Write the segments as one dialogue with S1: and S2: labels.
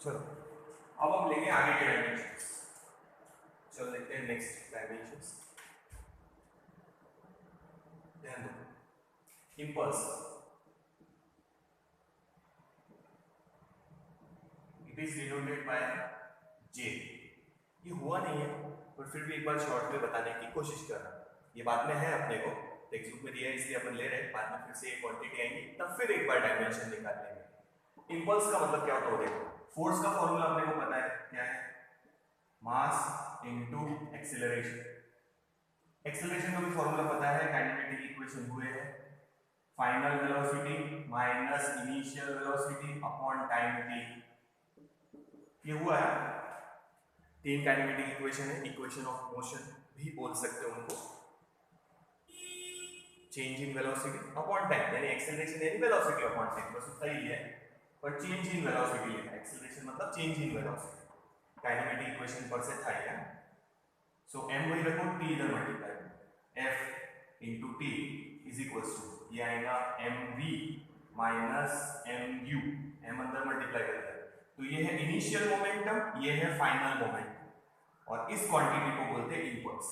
S1: चलो अब हम लेंगे आगे के डायमेंशंस। चलो देखते हैं नेक्स्ट डायमेंशंस। ध्यान दो, impulse it is denoted by J. ये हुआ नहीं है पर फिर भी एक बार शॉर्ट में बताने की कोशिश कर रहा हूं। ये बाद में है, अपने को टेक्स्ट बुक में दिया है इसलिए अपन ले रहे हैं, बाद में फिर से एक क्वांटिटी आएंगी तब फिर एक बार डायमेंशन निकाल लेंगे। इम्पल्स का मतलब क्या होता है देखो, फोर्स का फॉर्मूला अपने को पता है क्या है, मास इनटू एक्सीलरेशन। एक्सीलरेशन का भी फॉर्मूला पता है, काइनेमेटिक इक्वेशन हुए है, final velocity minus initial velocity upon time T. ये हुआ है, तीन काइनेमेटिक इक्वेशन है, इक्वेशन ऑफ मोशन भी बोल सकते हो उनको। Change in velocity upon time, यानी एक्सेलरेशन यानी वेलोसिटी अपॉन टाइम, बस उतना ही है, पर चेंज इन वेलोसिटी लिखा है। एक्सेलरेशन मतलब change in velocity, kinematic equation पर से था ये। सो m वही रखो, t इधर multiply, f into t is equals to ये आएगा mv माइनस mu, m अंदर मल्टीप्लाई कर दिया, तो ये है इनिशियल मोमेंटम, ये है फाइनल मोमेंटम, और इस क्वांटिटी को बोलते हैं इम्पल्स।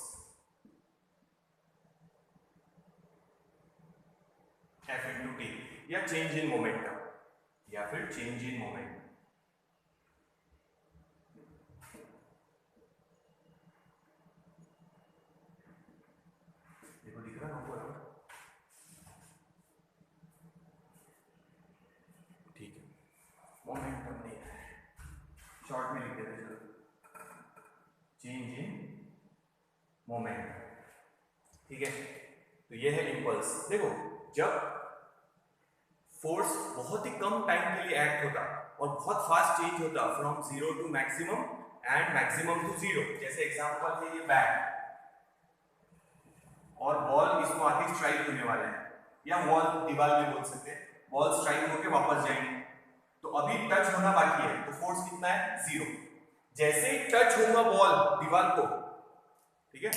S1: f इंटू टी, या चेंज इन मोमेंटम, या फिर चेंज इन मोमेंटम। देखो दिख रहा है आपको, ठीक है, मोमेंटम नहीं है, शॉर्ट में लिख देते हैं, चलो चेंज इन मोमेंटम, ठीक है। तो ये है इम्पल्स। देखो जब फोर्स बहुत ही कम टाइम के लिए एक्ट होता और बहुत फास्ट चेंज होता from zero to maximum and maximum to zero, जैसे एग्जांपल है ये बैट और बॉल इसको आके स्ट्राइक होने वाला है, या वॉल दीवार में बोल सकते हैं, बॉल स्ट्राइक होके वापस जाएंगे, तो अभी टच होना बाकी है, तो फोर्स कितना है, जीरो। जैसे ही टच होगा बॉल दीवार को, ठीक है,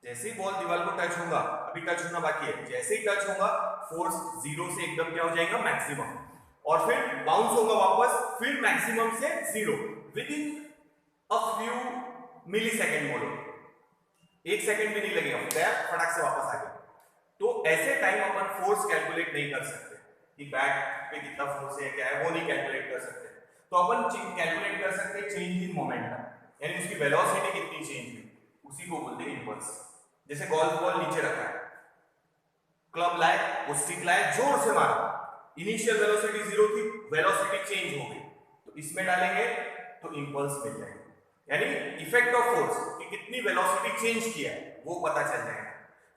S1: जैसे ही बॉल दीवार को टच होगा, अभी टच होना बाकी है, जैसे ही टच होगा फोर्स जीरो से एकदम क्या हो जाएगा, मैक्सिमम, और फिर बाउंस होगा वापस, फिर मैक्सिमम से zero within a few millisecond, बोलो एक सेकेंड भी नहीं लगेगा, फटाक से वापस आ गया। तो ऐसे टाइम अपन फोर्स कैलकुलेट नहीं कर सकते कि बैट पे कितना फोर्स है क्या है, वो नहीं कैलकुलेट कर सकते, तो अपन कैलकुलेट कर सकते हैं चेंज इन मोमेंटम, यानी उसकी वेलोसिटी कितनी चेंज हुई, उसी को बोलते हैं इम्पल्स। जैसे गोल्फ बॉल नीचे रखा है, क्लब लाए, वो स्टिक लाए, जोर से मारा, इनिशियल वेलोसिटी जीरो थी, वेलोसिटी चेंज हो गई, तो इसमें डालेंगे तो इम्पल्स मिल जाएगा, यानी इफेक्ट ऑफ फोर्स कि कितनी वेलोसिटी चेंज किया है वो पता चल जाएगा।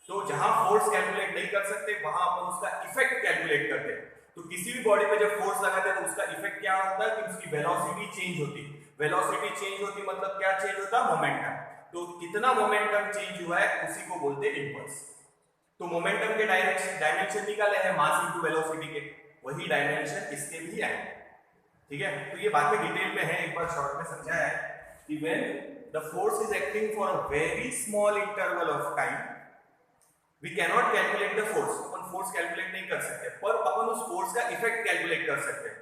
S1: तो जहां फोर्स कैलकुलेट नहीं कर सकते वहां अपन उसका इफेक्ट कैलकुलेट करते हैं। तो किसी भी बॉडी पे जब फोर्स लगाते हैं तो उसका इफेक्ट क्या होता है कि उसकी वेलोसिटी चेंज होती, वेलोसिटी चेंज होती मतलब क्या चेंज होता, मोमेंटम, तो कितना मोमेंटम चेंज हुआ है उसी को बोलते हैं इम्पल्स। तो मोमेंटम के डायमेंशन निकाले हैं मास इनटू वेलोसिटी के, वही डायमेंशन इसके भी आए, ठीक है। तो ये बातें डिटेल में है, एक बार शॉर्ट में समझाया है कि when the force is acting for a very small interval of time, we can not calculate the force, अपन फोर्स कैलकुलेट नहीं कर सकते, पर अपन उस फोर्स का इफेक्ट कैलकुलेट कर सकते हैं,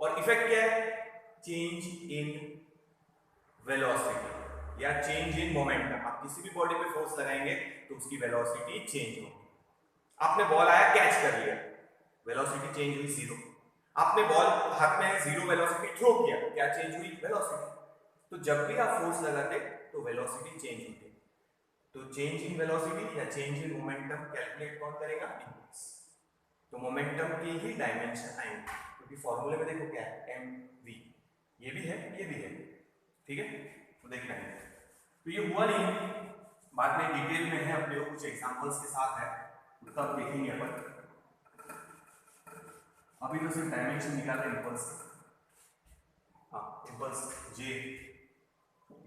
S1: और इफेक्ट क्या है, चेंज इन वेलोसिटी या चेंज इन मोमेंटम। आप किसी भी बॉडी पे फोर्स लगाएंगे तो उसकी वेलोसिटी चेंज होगी। आपने बॉल आया कैच कर लिया, वेलोसिटी चेंज हुई जीरो, आपने बॉल हाथ में है, जीरो वेलोसिटी थ्रो किया, क्या चेंज हुई, वेलोसिटी। तो जब भी आप फोर्स लगाते तो वेलोसिटी चेंज होती, तो चेंज इन वेलोसिटी या चेंज इन मोमेंटम कैलकुलेट कौन करेगा, इम्पल्स। तो मोमेंटम की ही डायमेंशन आएंगे, क्योंकि फॉर्मूले में देखो क्या है, mv, ये भी है ये भी है, ठीक है, तो देखना है। तो ये हुआ नहीं, बाद में डिटेल में है, अपने कुछ एग्जांपल्स के साथ है, तब देखेंगे अपन, अभी तो सिर्फ डायमेंशन निकालते हैं इम्पल्स। हाँ, impulse j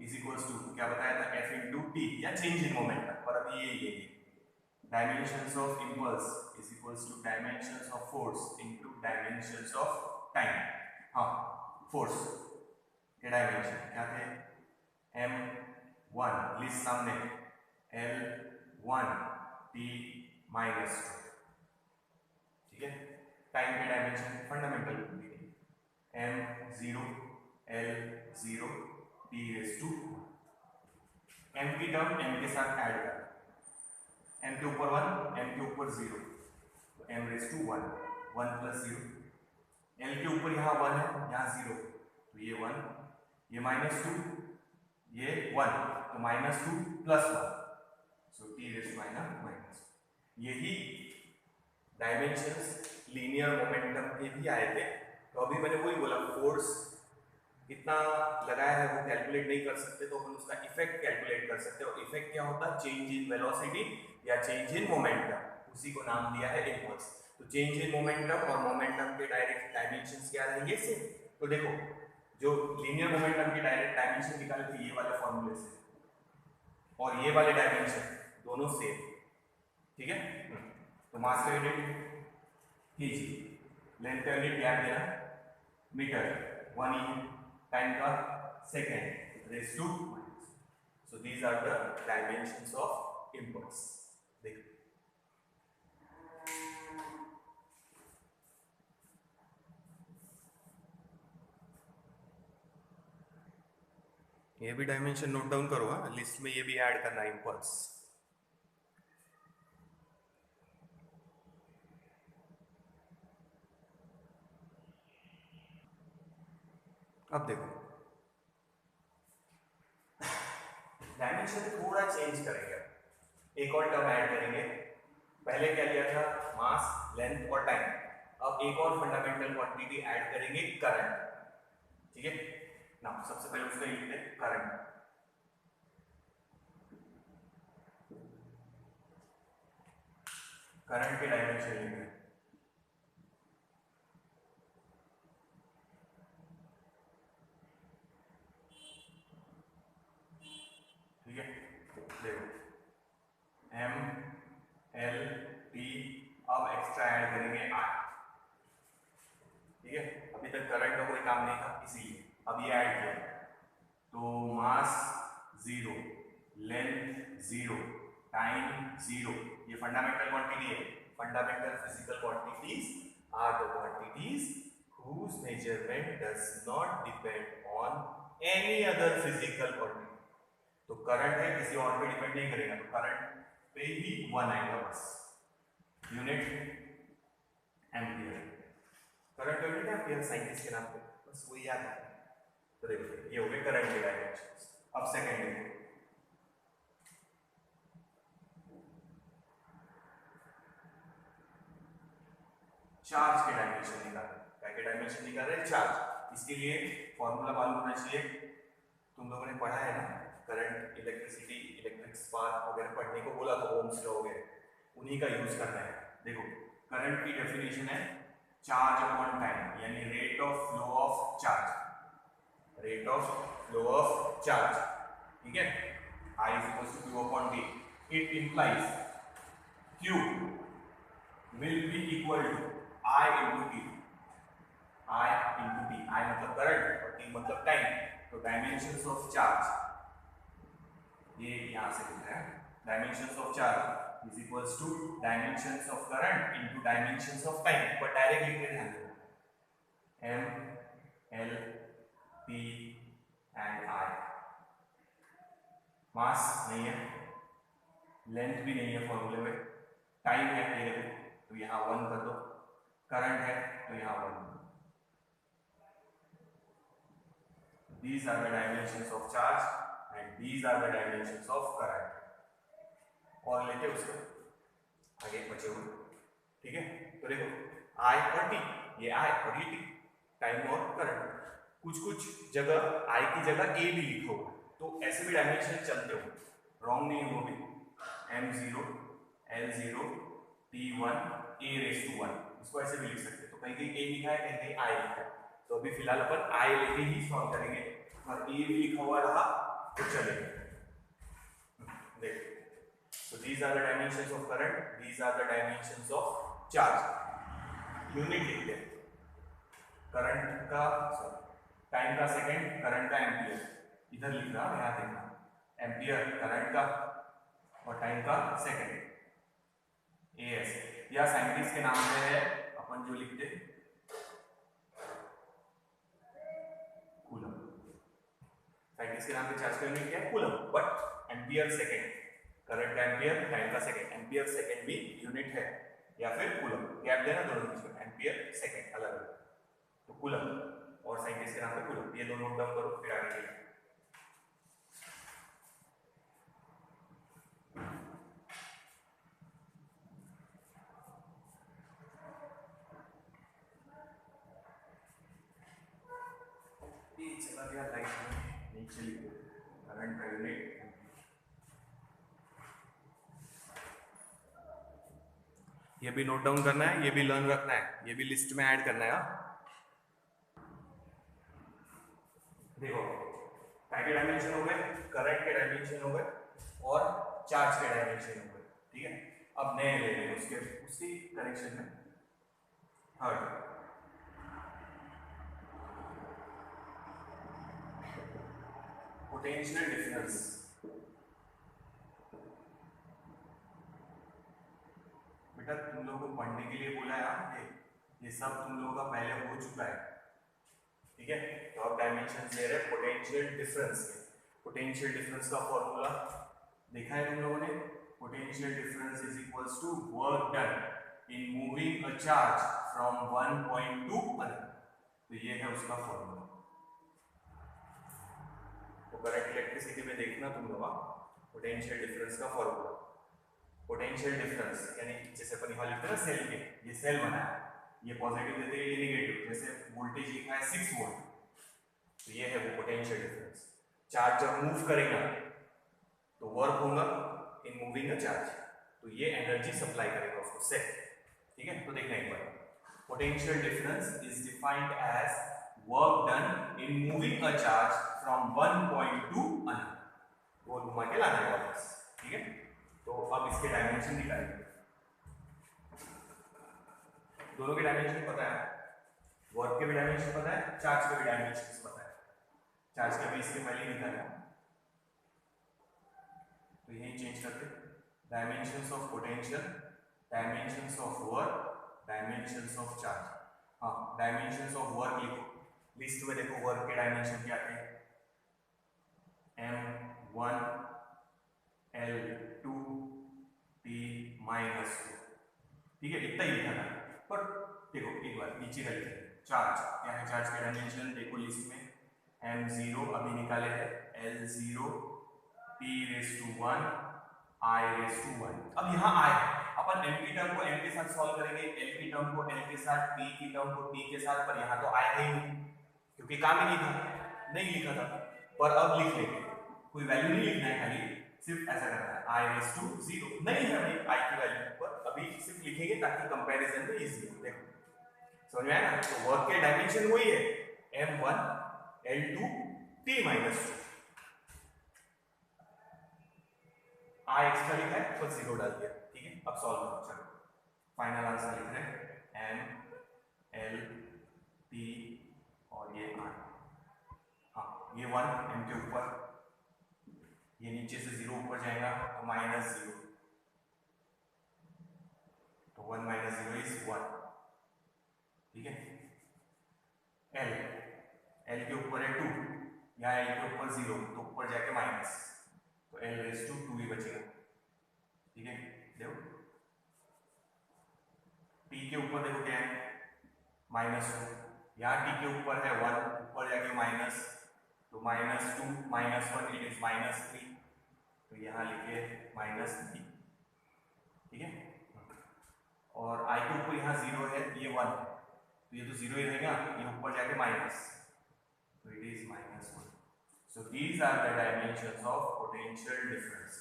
S1: is equals to क्या बताया था, f इंटू टी या चेंज इन मोमेंटम, पर अभी ये dimensions of impulse is equals to dimensions of force into dimensions of time. हाँ, फोर्स के डायमेंशन क्या थे, m1 लिस्ट सामने, l1 t माइनस 2, ठीक है। टाइम के dimension fundamental m 0 L 0 t raise to m की टर्म m के साथ ऐड कर, m के ऊपर 1 m के ऊपर 0 तो m raise to 1 1 plus 0, l के ऊपर यहाँ 1 है यहाँ 0 तो ये 1, ये -2 ये 1 तो -2 plus 1 so t raise to minus. यही डायमेंशंस लीनियर मोमेंटम के भी आए थे। तो अभी मैंने वही बोला फोर्स कितना लगाया है वो कैलकुलेट नहीं कर सकते, तो अपन उसका इफेक्ट कैलकुलेट कर सकते हैं। और इफेक्ट क्या होता है? चेंज इन वेलोसिटी या चेंज इन मोमेंटम, उसी को नाम दिया है इम्पल्स। तो चेंज इन मोमेंटम और मोमेंटम के डायरेक्ट डायमेंशंस क्या रहेंगे? सेम। तो देखो जो लीनियर मोमेंटम के डायरेक्ट डायमेंशन निकाले थे ये वाले फॉर्मूले से, और ये वाले डायमेंशन दोनों सेम, ठीक है। तो मास का यूनिट kg, लेंथ का यूनिट याद देना मीटर, 1 in, टाइम का second raise to minus. So these are the dimensions of impulse. देखो ये भी डायमेंशन नोट डाउन करो, लिस्ट में ये भी ऐड करना इम्पल्स। अब देखो डायमेंशन थोड़ा चेंज करेंगे, एक और टर्म ऐड करेंगे। पहले क्या लिया था? मास, लेंथ और टाइम। अब एक और फंडामेंटल क्वांटिटी ऐड करेंगे, करंट, ठीक है ना। सबसे पहले उसका लिखते हैं करंट। करंट के डायमेंशन लिख रहे हैं, ठीक है। देखो m l t, अब एक्स्ट्रा ऐड करेंगे i, ठीक है। अभी तक करंट का कोई काम नहीं था इसीलिए अब ये ऐड किया। तो मास 0, लेंथ 0, टाइम 0, ये फंडामेंटल क्वांटिटी है। Fundamental physical quantities are the quantities whose measurement does not depend on any other physical quantity। तो करंट है, किसी और पे डिपेंड नहीं करेगा, तो करंट पे ही 1 आएगा बस। Unit ampere, current unit ampere scientist के नाम पे, बस वही याद है। तो देखिए ये हो गए करंट के डायमेंशंस। अब सेकंड देखो, चार्ज के डायमेंशन निकाल रहे हैं। क्या के डायमेंशन निकाल रहे हैं? चार्ज। इसके लिए फॉर्मूला मालूम होना चाहिए, तुम लोगों ने पढ़ा है ना, करंट, इलेक्ट्रिसिटी, इलेक्ट्रिक स्पार्क वगैरह पढ़ने को बोला तो ओम्स लॉ वगैरह, उन्हीं का यूज करना है। देखो करंट की डेफिनेशन है चार्ज अपॉन टाइम, यानी rate of flow of charge, rate of flow of charge, ठीक है। I equals to Q upon D। It implies Q will be equal to I into T, I into T, I मतलब current और T मतलब time. तो dimensions of charge ये यहां से लिखना है, dimensions of charge is equals to dimensions of current into dimensions of time. पर डायरेक्ट लिख रहे हैं M L T and I। मास नहीं है, लेंथ भी नहीं है फॉर्मूले में, टाइम है ये देखो तो यहाँ 1 कर दो, करंट है तो यहाँ 1। These are the dimensions of charge and these are the dimensions of current। और लेते उसको आगे बचे हुए, ठीक है। तो देखो I और T, ये I और ये T, टाइम और करंट। कुछ जगह I की जगह A भी लिखो, तो ऐसे भी डायमेंशन चलते हो, रॉन्ग नहीं हो भी। M0 L0 T1 A race to 1, इसको ऐसे भी लिख सकते। तो कहीं कहीं A लिखा है, कहीं कहीं I लिखा है, तो अभी फिलहाल अपन I लेके ही सॉल्व करेंगे, और A भी लिखा हुआ रहा तो चलेगा। देखो so these are the dimensions of current, these are the dimensions of charge। Unit लिखते हैं, करंट का टाइम का सेकंड, करंट का एम्पियर, इधर लिख रहा यहाँ देखना, एम्पियर करंट का और टाइम का सेकंड, AS या साइंटिस्ट के नाम पे है अपन जो लिखते साइंटिस्ट के नाम पे चार्ज का यूनिट क्या है, coulomb, but ampere second, current का एम्पियर, टाइम का सेकेंड, एम्पियर सेकेंड भी यूनिट है, या फिर कूलम, गैप देना दोनों बीच में, एम्पियर सेकेंड अलग अलग, तो कूलम और साइंटिस्ट के नाम पे कूलम, ये दोनों टर्म करो फिर आगे चलिए। चला गया लाइट में, नीचे लिखो करंट का यूनिट, ये भी नोट डाउन करना है, ये भी लर्न रखना है, ये भी लिस्ट में ऐड करना है। देखो काय के डायमेंशन हो गए, करंट के डायमेंशन हो गए और चार्ज के डायमेंशन हो गए, ठीक है। अब नए ले लेंगे उसके उसी कनेक्शन में थर्ड, पोटेंशियल डिफरेंस। बेटा तुम लोगों को पढ़ने के लिए बोला है, ये सब तुम लोगों का पहले हो चुका है, ठीक है। तो अब डायमेंशन ले रहे हैं पोटेंशियल डिफरेंस के। पोटेंशियल डिफरेंस का फॉर्मूला देखा है तुम लोगों ने, potential difference is equals to work done in moving a charge from one point to another, तो ये है उसका फॉर्मूला। तो करंट इलेक्ट्रिसिटी में देखना तुम लोग पोटेंशियल डिफरेंस का फॉर्मूला, पोटेंशियल डिफरेंस यानी जैसे अपन यहाँ लिखते हैं ना सेल के, ये सेल बना है, ये पॉजिटिव देते हैं ये नेगेटिव, जैसे वोल्टेज लिखा है 6 वोल्ट, तो ये है वो पोटेंशियल डिफरेंस। चार्ज जब मूव करेगा तो वर्क होगा इन मूविंग अ चार्ज, तो ये एनर्जी सप्लाई करेगा उसको सेल, ठीक है। तो देखना एक बार, potential difference is defined as work done in moving a charge from one point to another, वो घुमा के लाना है वापस, ठीक है। तो अब इसके डायमेंशन निकालेंगे, दोनों के डायमेंशन पता है, वर्क के भी डायमेंशन पता है, चार्ज के भी डायमेंशन पता है, चार्ज का भी इसके पहले निकाला, तो यही चेंज करते, dimensions of potential, dimensions of work, dimensions of charge. हाँ डायमेंशंस ऑफ वर्क लिखो, लिस्ट में देखो वर्क के डायमेंशन क्या थे, m1 l2 t -2, ठीक है, इतना ही लिखा था। पर देखो एक बार नीचे का लिखे, चार्ज क्या है, चार्ज के डायमेंशन देखो लिस्ट में, m0 अभी निकाले हैं, l0 p⁻1 i⁻1। अब यहाँ i अपन m की टर्म को m के साथ सॉल्व करेंगे, l की टर्म को l के साथ, t की टर्म को t के साथ, पर यहाँ तो i है ही नहीं क्योंकि काम ही नहीं था, नहीं लिखा था, पर अब लिख लेंगे, कोई वैल्यू नहीं लिखना है, खाली सिर्फ ऐसा करना है i⁻0 नहीं है भाई i की वैल्यू, पर अभी सिर्फ लिखेंगे ताकि कंपैरिजन में इजी हो। देखो समझ में आया ना, तो वर्क के डायमेंशन वही है m1 l2 t-2, i extra लिखा है पर 0 डाल दिया, ठीक है। अब सॉल्व करो, चलो फाइनल आंसर लिख रहे हैं m l t और ये i, हाँ ये 1 m के ऊपर, ये नीचे से 0 ऊपर जाएगा तो -0, तो 1 - 0 इज 1, ठीक है। l के ऊपर है 2, यहाँ l के ऊपर 0 तो ऊपर जाके माइनस, तो l⁻2 ही बचेगा, ठीक है। देखो t के ऊपर देखो क्या है -2, यहाँ t के ऊपर है 1, ऊपर जाके माइनस, तो -2 -1 इट इज -3, तो यहाँ लिखे -3, ठीक है। और i के ऊपर यहाँ 0 है, ये 1 है, तो ये तो 0 ही रहेगा, ये ऊपर जाके माइनस, तो it is -1। So these are the dimensions of potential difference.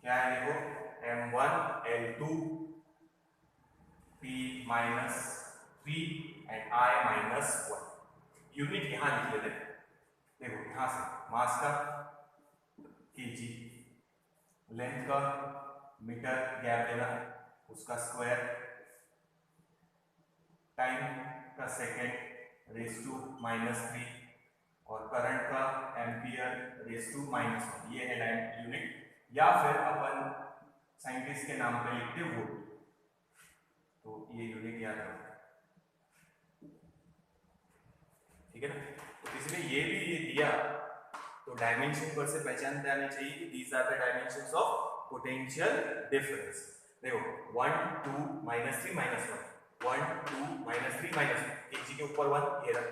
S1: क्या है देखो, m1 l2 p-3 and i-1, unit यहाँ लिख लेते हैं, देखो यहाँ से मास का kg, लेंथ का मीटर, गैप देना उसका स्क्वायर, टाइम का सेकेंड (-3) और करंट का एम्पियर (-1), ये है यूनिट, या फिर अपन साइंटिस्ट के नाम पे लिखते वोल्ट, तो ये यूनिट याद रखना, ठीक है ना। तो इसलिए ये भी ये दिया तो डायमेंशन पर से पहचानते आने चाहिए कि these are the dimensions of potential difference. देखो 1 2 -3 -1 1 2 -3 -1 kg के ऊपर 1 ये रहा,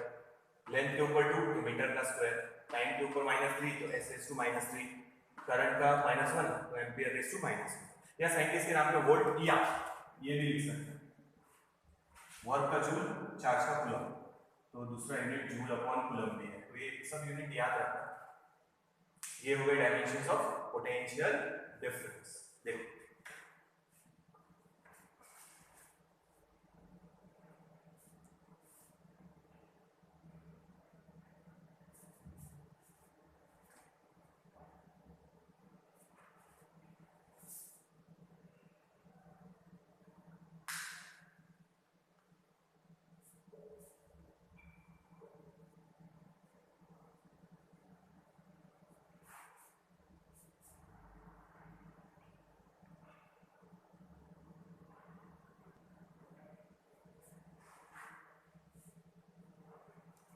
S1: लेंथ के ऊपर 2 तो मीटर का स्क्वायर, टाइम के ऊपर -3 तो s⁻3, करंट का -1 तो एम्पियर रेज़ टू -1, या साइंटिस्ट के नाम पे वोल्ट, या ये भी लिख सकते हैं वर्क का जूल, चार्ज का कूलम, तो दूसरा यूनिट जूल अपॉन कूलम भी है, तो ये सब यूनिट याद रखना। ये हो गए डायमेंशंस ऑफ पोटेंशियल डिफरेंस। देखो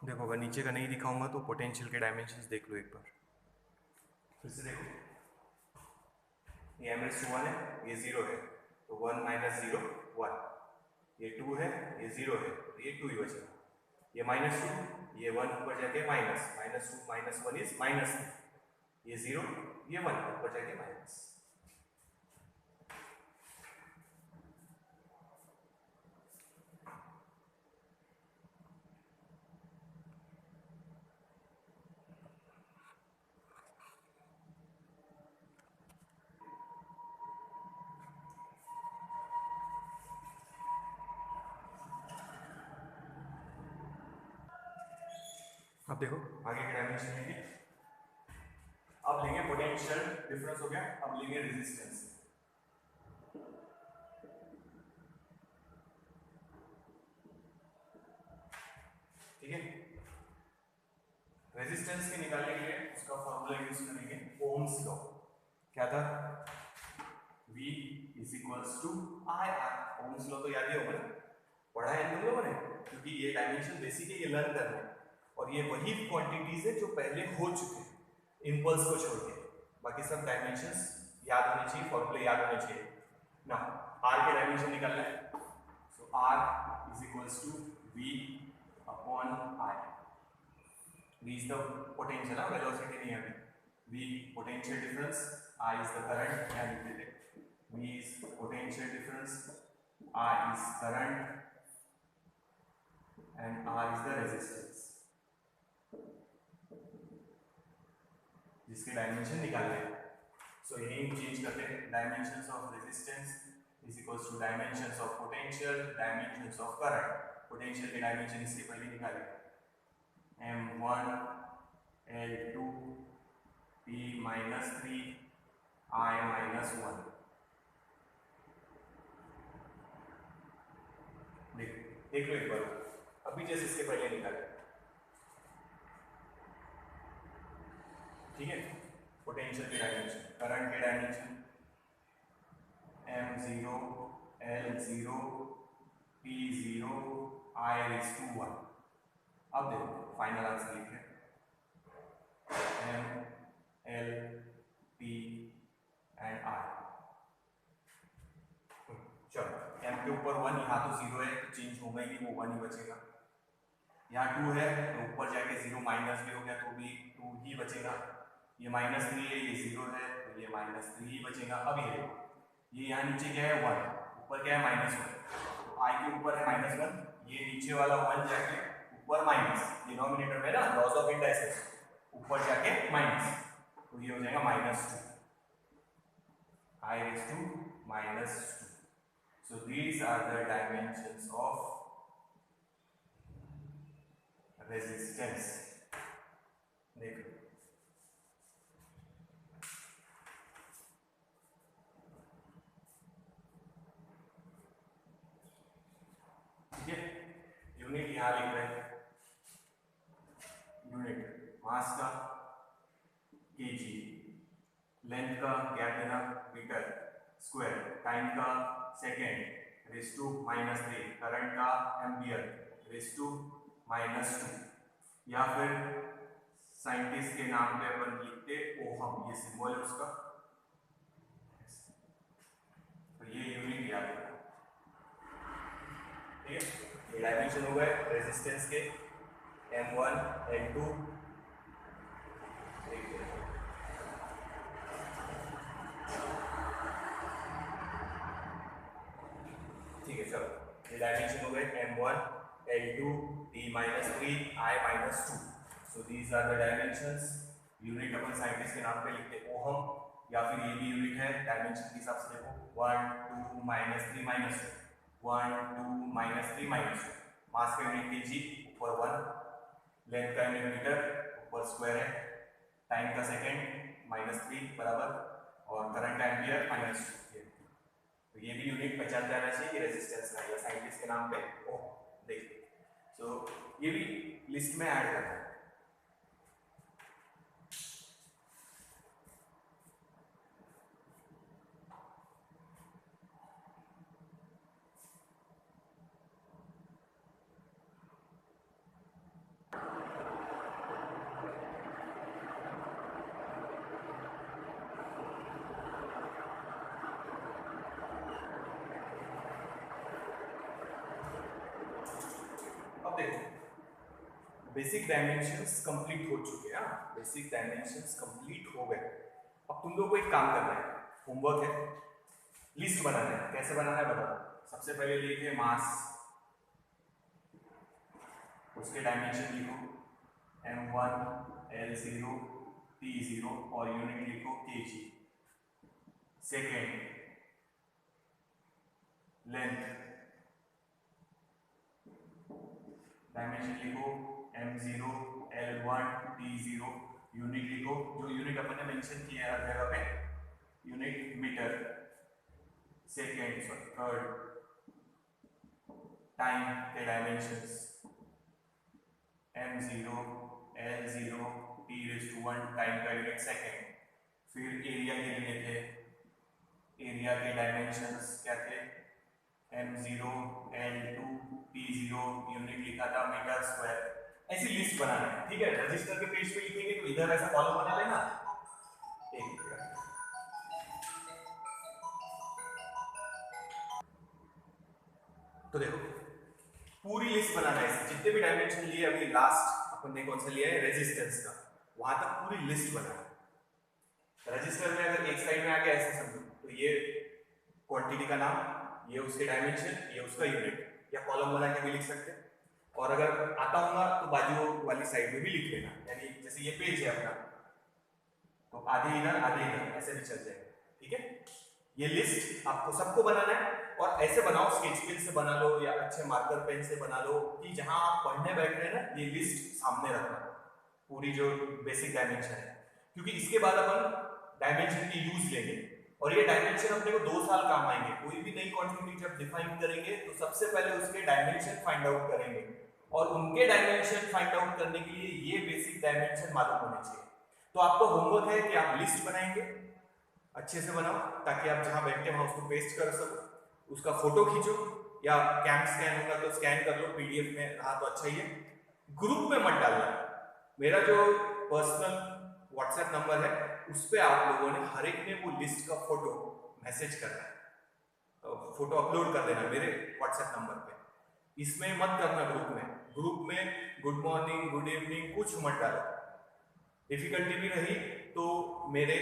S1: देखो अगर नीचे का नहीं दिखाऊंगा तो पोटेंशियल के डायमेंशंस देख लो एक बार फिर से। देखो ये m⁻1 है, ये 0 है तो 1 - 0 1, ये 2 है, ये 0 है तो ये 2 ही बचेगा, ये -2, ये 1 ऊपर जाके माइनस, -2 - 1 इज -3, ये 0, ये 1 ऊपर जाके माइनस। अब देखो आगे के डायमेंशन लेंगे, अब लेंगे पोटेंशियल डिफरेंस हो गया, अब लेंगे रेजिस्टेंस। ठीक है, रेजिस्टेंस के निकालने के लिए उसका फॉर्मूला यूज करेंगे ओम्स लॉ। क्या था? V = IR। ओम्स लॉ तो याद ही होगा ना, पढ़ा है तुम लोगों ने, क्योंकि ये डायमेंशन बेसिक है, ये लर्न करना है और ये वही क्वांटिटीज है जो पहले हो चुके हैं इंपल्स को छोड़ के, बाकी सब डायमेंशंस याद होने चाहिए, फॉर्मूले याद होने चाहिए ना। R के डायमेंशन निकालना है, सो R = V/I। V is the potential, ना वेलोसिटी नहीं है अभी, V potential difference, I is the current, and V is potential difference, I is current and R is the resistance, जिसके डायमेंशन निकालने हैं। सो यही चेंज करते हैं, dimensions of resistance = dimensions of potential, dimensions of current. Potential के dimension इसके पहले निकाले, M1 L2 P-3 I-1। देख लो एक बार, अभी जैसे इसके पहले निकाले, ठीक है। पोटेंशियल के डायमेंशन, करंट के dimension M0 L0 P0 I⁻1। अब देखो फाइनल आंसर लिख रहे हैं M L P and I। चलो M के ऊपर 1, यहाँ तो 0 है तो चेंज होगा ही नहीं, वो 1 ही बचेगा। यहाँ 2 है तो ऊपर जाके 0 माइनस भी हो गया तो भी 2 ही बचेगा। ये -3 है, ये 0 है तो ये -3 ही बचेगा। अब ये देखो, ये यहाँ नीचे क्या है 1, ऊपर क्या है -1, तो I के ऊपर है -1, ये नीचे वाला 1 जाके ऊपर माइनस, डिनोमिनेटर में ना लॉस ऑफ इंडाइसेस, ऊपर जाके माइनस, तो ये हो जाएगा -2, I⁻²। So these are the dimensions of resistance। देखो ठीक है, यूनिट यहाँ लिख रहे हैं, यूनिट मास का केजी, लेंथ का क्या देना मीटर स्क्वायर, टाइम का सेकेंड रेज़ टू -3, करंट का एम्पियर रेज़ टू -2। या फिर साइंटिस्ट के नाम पे अपन लिखते ओहम, ये सिंबल है उसका, तो ये यूनिट याद रखो। ठीक है, ये डायमेंशन हो गए रेजिस्टेंस के M1 L2। ठीक है, चलो ये डायमेंशन हो गए M1 L2 D-3 I-2। So these are the dimensions. Unit अपन साइंटिस्ट के नाम पे लिखते ओहम, या फिर ये भी यूनिट है डायमेंशन के हिसाब से। देखो 1 2 -3 -2 1 2 -3 -2। मास का यूनिट केजी, ऊपर 1, लेंथ का यूनिट मीटर, ऊपर स्क्वायर है, टाइम का सेकंड -3 बराबर, और करंट एम्पियर -2। तो ये भी यूनिट पहचान जाना चाहिए कि रेजिस्टेंस का या साइंटिस्ट के नाम पे ओह। देखिए, सो ये भी लिस्ट में ऐड करना है। अब देखो, बेसिक डायमेंशंस कंप्लीट हो चुके हैं। बेसिक डायमेंशंस कंप्लीट हो गए। अब तुम लोग को एक काम करना है, होमवर्क है, लिस्ट बनाना है। कैसे बनाना है बताओ। सबसे पहले लिखे मास, उसके डायमेंशन लिखो M1 L0 T0 और यूनिट लिखो kg। सेकेंड लेंथ, डायमेंशन लिखो M0 L1 T0, यूनिट लिखो, जो यूनिट अपन ने मेंशन किया है हर जगह पे, unit metre. Second third time के dimensions M0 L0 T1, time का यूनिट सेकेंड। फिर एरिया के लिए थे, एरिया के डायमेंशंस क्या थे, M0 L2 T0, यूनिट लिखा था मीटर स्क्वायर। ऐसी लिस्ट बनाना है। ठीक है, रजिस्टर के पेज पे लिखेंगे तो इधर ऐसा कॉलम बना लेना। एक तो देखो, पूरी लिस्ट बनाना है। जितने भी डायमेंशन लिए अभी लास्ट अपन ने कौन सा लिया है, रेजिस्टेंस का, वहां तक पूरी लिस्ट बनाना है। रजिस्टर में अगर एक साइड में आ गया ऐसे समझो, तो ये क्वांटिटी का नाम, ये उसके डायमेंशन, ये उसका यूनिट, या कॉलम बना के भी लिख सकते हैं। और अगर आता होगा तो बाजू वाली साइड में भी लिख लेना, यानी जैसे ये पेज है अपना, तो आधे इधर आधे इधर ऐसे भी चल जाएगा। ठीक है, ये लिस्ट आपको सबको बनाना है। और ऐसे बनाओ, स्केच पेन से बना लो या अच्छे मार्कर पेन से बना लो, कि जहां आप पढ़ने बैठ रहे हैं ना, ये लिस्ट सामने रखना, पूरी जो बेसिक डायमेंशन है। क्योंकि इसके बाद अपन डायमेंशन की यूज लेंगे, और ये डायमेंशन अपने को 2 साल काम आएंगे। कोई भी नई क्वांटिटी जब डिफाइन करेंगे तो सबसे पहले उसके डायमेंशन फाइंड आउट करेंगे, और उनके डायमेंशन फाइंड आउट करने के लिए ये बेसिक डायमेंशन मालूम होने चाहिए। तो आपको होमवर्क है कि आप लिस्ट बनाएंगे, अच्छे से बनाओ, ताकि आप जहां बैठे वहां उसको पेस्ट कर सको। उसका फोटो खींचो, या कैम स्कैन होगा तो स्कैन कर लो, पीडीएफ में रहा तो अच्छा ही है। ग्रुप में मत डालना। मेरा जो पर्सनल व्हाट्सएप नंबर है उस पर आप लोगों ने हर एक ने वो लिस्ट का फोटो मैसेज करना है, फोटो अपलोड कर देना मेरे व्हाट्सएप नंबर पे। इसमें मत करना ग्रुप में गुड मॉर्निंग गुड इवनिंग कुछ मत डालो। डिफिकल्टी भी रही तो मेरे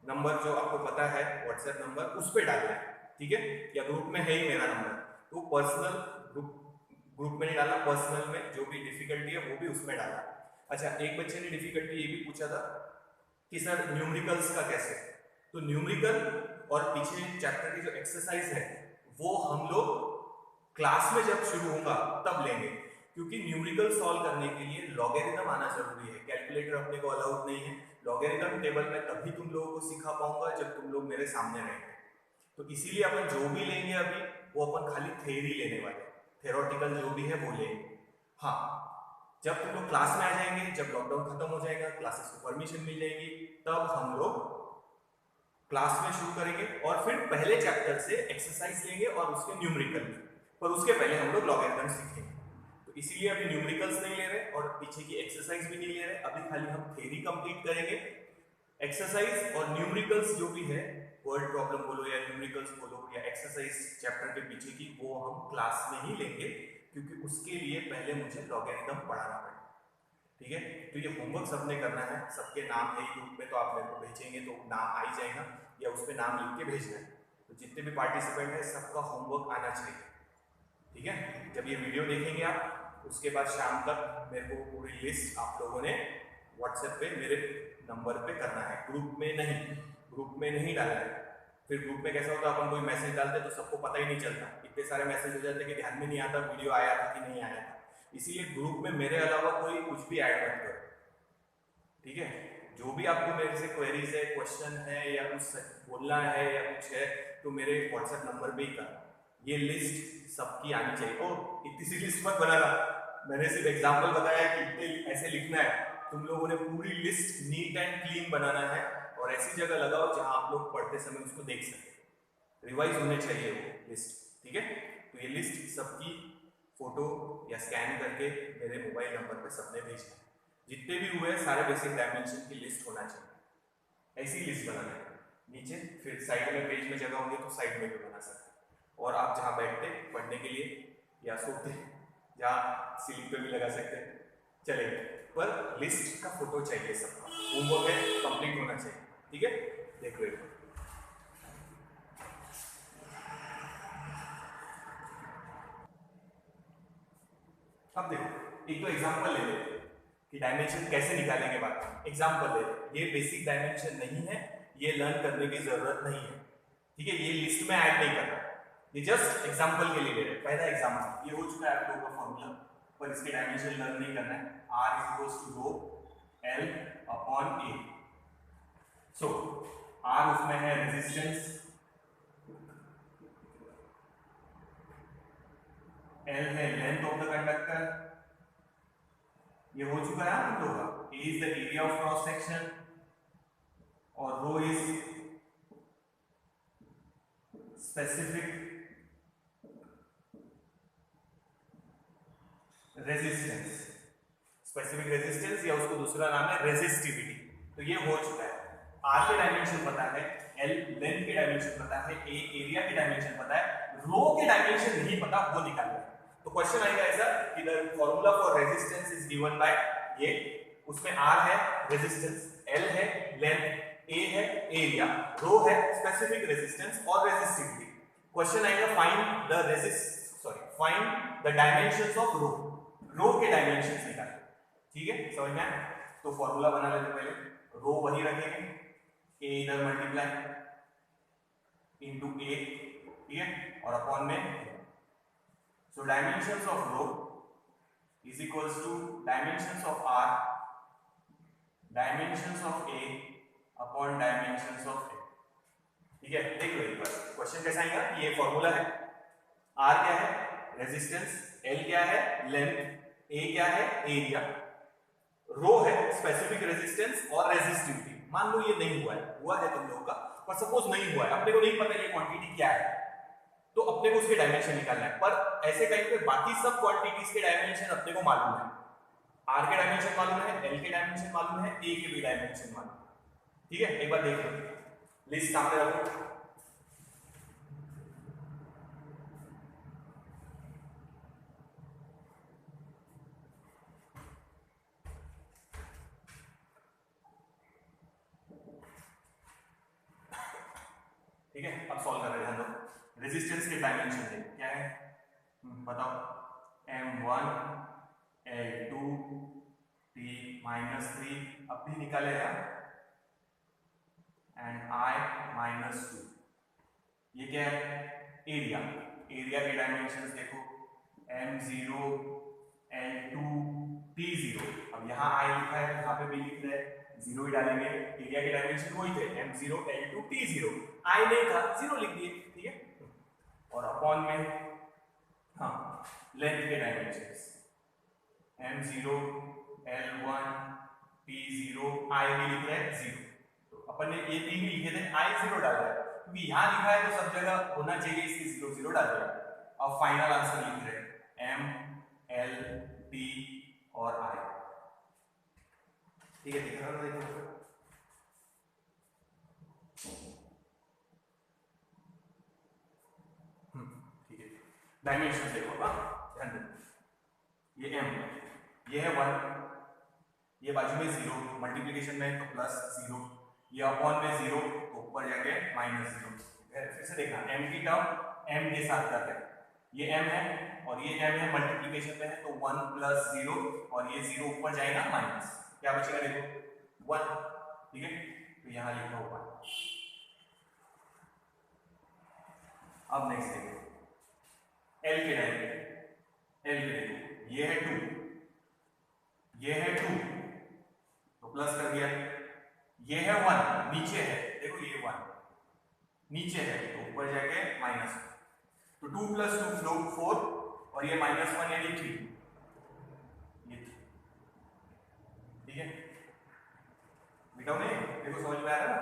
S1: नंबर जो आपको पता है व्हाट्सएप नंबर, उस पर डालना है। ठीक है, या ग्रुप में है ही मेरा नंबर, तो पर्सनल ग्रुप में नहीं डालना, पर्सनल में जो भी डिफिकल्टी है वो भी उसमें डालना। अच्छा, एक बच्चे ने डिफिकल्टी ये भी पूछा था कि सर न्यूमेरिकल्स का कैसे, तो न्यूमेरिकल और पीछे चैप्टर की जो एक्सरसाइज है वो हम लोग क्लास में जब शुरू होगा तब लेंगे, क्योंकि न्यूमेरिकल सॉल्व करने के लिए लॉगरिथम आना जरूरी है। कैलकुलेटर अपने को अलाउड नहीं है। लॉगरिथम टेबल में तभी तुम लोगों को सिखा पाऊंगा जब तुम लोग मेरे सामने रहेंगे। तो इसीलिए अपन जो भी लेंगे अभी वो अपन खाली थ्योरी लेने वाले, थ्योरेटिकल जो भी है वो लेंगे। हाँ, जब तुम लोग क्लास में आ जाएंगे, जब लॉकडाउन खत्म हो जाएगा, क्लासेस को परमिशन मिल जाएगी, तब हम लोग क्लास में शुरू करेंगे और फिर पहले चैप्टर से एक्सरसाइज लेंगे और उसके न्यूमेरिकल, पर उसके पहले हम लोग लॉगरिथम सीखेंगे। तो तो इसीलिए अभी न्यूमेरिकल्स नहीं ले रहे और पीछे की एक्सरसाइज भी नहीं ले रहे, अभी खाली हम थ्योरी कंप्लीट करेंगे। एक्सरसाइज और न्यूमेरिकल्स जो भी है, वर्ड प्रॉब्लम बोलो या न्यूमेरिकल्स बोलो या एक्सरसाइज चैप्टर के पीछे की, वो हम क्लास में ही लेंगे, क्योंकि उसके लिए पहले मुझे लॉगरिथम पढ़ाना पड़ेगा। ठीक है, तो ये होमवर्क सबने करना है, सबके नाम है ग्रुप में, तो आप मेरे को भेजेंगे तो नाम आ ही जाएगा या उस पर नाम लिख के भेजना है। तो जितने भी पार्टिसिपेंट है सबका होमवर्क आना चाहिए। ठीक है, जब ये वीडियो देखेंगे आप, उसके बाद शाम तक मेरे को पूरी लिस्ट आप लोगों ने व्हाट्सएप पे मेरे नंबर पे करना है, ग्रुप में नहीं डालना है। फिर ग्रुप में कैसा होता है, अपन कोई मैसेज डालते तो सबको पता ही नहीं चलता, इतने सारे मैसेज हो जाते कि ध्यान में नहीं आता वीडियो आया था कि नहीं आया था। इसीलिए ग्रुप में मेरे अलावा कोई कुछ भी ऐड मत करो। ठीक है, जो भी आपको मेरे से क्वेरीज है, क्वेश्चन है या कुछ बोलना है या कुछ है, तो मेरे व्हाट्सएप नंबर पे ही कर। ये लिस्ट सबकी आनी चाहिए। ओ, इतनी सी लिस्ट मत बनाना, मैंने सिर्फ एग्जांपल बताया कि इतने ऐसे लिखना है। तुम लोगों ने पूरी लिस्ट नीट एंड क्लीन बनाना है और ऐसी जगह लगाओ जहां आप लोग पढ़ते समय उसको देख सके, रिवाइज होने चाहिए वो लिस्ट। ठीक है, तो ये लिस्ट सबकी फोटो या स्कैन करके मेरे मोबाइल नंबर पे सबने भेजना है। जितने भी हुए सारे बेसिक डायमेंशन की लिस्ट होना चाहिए, ऐसी लिस्ट बनाना है नीचे। फिर साइड में पेज में जगह होंगे तो साइड में भी बना सकते हैं, और आप जहाँ बैठते पढ़ने के लिए या सोते जहाँ सीलिंग पे भी लगा सकते हैं, चलेगा, पर लिस्ट का फोटो चाहिए सबका। होमवर्क है, कंप्लीट होना चाहिए। ठीक है, देखो एक अब देखो, एक तो एग्जांपल ले लेते हैं कि डायमेंशन कैसे निकालेंगे। बात में एग्जांपल ले लेते, ये बेसिक डायमेंशन नहीं है, ये लर्न करने की जरूरत नहीं है। ठीक है, ये लिस्ट में ऐड नहीं करना, ये जस्ट एग्जांपल के लिए ले रहे हैं। पहला एग्जांपल ये हो चुका है आप लोगों का फॉर्मूला, पर इसके डायमेंशन लर्न नहीं करना है। R = रो L/A। सो R उसमें है रेजिस्टेंस, L है लेंथ ऑफ द कंडक्टर, ये हो चुका है आप लोगों का। A is the area of cross section और rho is specific resistance. Specific resistance या उसको दूसरा नाम है रेजिस्टिविटी। तो ये हो चुका है। R के डायमेंशन पता है, L लेंथ के डायमेंशन पता है, A एरिया के डायमेंशन पता है, रो के डायमेंशन नहीं पता, वो निकालना है। तो क्वेश्चन आएगा ऐसा कि the formula for resistance is given by ये, उसमें R है रेजिस्टेंस, L है लेंथ, A है एरिया, रो है स्पेसिफिक रेजिस्टेंस और रेजिस्टिविटी। क्वेश्चन आएगा फाइंड द डायमेंशंस ऑफ रो के डायमेंशंस निकालें। ठीक है, समझ में आया? तो फॉर्मूला बना लेते पहले, रो वही रखेंगे, A इधर मल्टीप्लाई इनटू A, ठीक है, और अपॉन में। So dimensions of rho is equals to dimensions of R, dimensions of A upon dimensions of A। ठीक है, देख लो एक बार क्वेश्चन कैसा आएगा। ये फॉर्मूला है, R क्या है रेजिस्टेंस, L क्या है लेंथ, A क्या है एरिया, रो है स्पेसिफिक रेजिस्टेंस और रेजिस्टिविटी। मान लो ये नहीं हुआ है, हुआ है तुम लोगों का, पर सपोज नहीं हुआ है, अपने को नहीं पता ये क्वांटिटी क्या है, तो अपने को उसके डायमेंशन निकालना है। पर ऐसे टाइम पे बाकी सब क्वांटिटीज के डायमेंशन अपने को मालूम है, R के डायमेंशन मालूम है, L के डायमेंशन मालूम है, A के भी डायमेंशन मालूम है। ठीक है, एक बार देख लो, लिस्ट सामने रखो। ठीक है, अब सॉल्व कर रहे हैं हम लोग। रेजिस्टेंस के डायमेंशन है क्या है बताओ, M1 L2 T-3 अब भी निकाले हैं, एंड I-2। ये क्या है एरिया, एरिया के डायमेंशंस देखो M0 L2 T0। अब यहाँ I लिखा है, यहाँ पे भी लिख रहे हैं, जीरो ही डालेंगे, एरिया के डायमेंशन वही थे M0 L2 T0, I नहीं था जीरो लिख दिए। ठीक है, और अपॉन में हाँ लेंथ के dimensions M0 L1 T0, I भी लिख रहे हैं जीरो, तो अपन ने ये भी लिखे थे, I जीरो डाल रहा है क्योंकि यहाँ लिखा है तो सब जगह होना चाहिए इसके जीरो जीरो डाल दिया। अब फाइनल आंसर लिख रहे हैं M L, T और I। ठीक है, दिख रहा है? देखो ठीक है, डायमेंशन देखो, ध्यान दो, ये m, ये है 1, ये बाजू में 0, मल्टीप्लिकेशन में तो +0, ये अपॉन में 0 तो ऊपर जाके -0। फिर से देखना, m की टर्म m के साथ करते हैं, ये m है और ये m है, मल्टीप्लिकेशन में है तो 1 + 0 और ये 0 ऊपर जाएगा माइनस, क्या बचेगा देखो 1। ठीक है, तो यहां लिखा हुआ है। अब नेक्स्ट देखो L के देखो, ये है 2, ये है 2 तो प्लस कर दिया, ये है 1 नीचे है, देखो ये 1 नीचे है तो ऊपर जाके माइनस, तो 2 + 2 4 और ये -1 यानी 3, ये ठीक है, मिटाओ नहीं, देखो समझ में आ रहा है ना?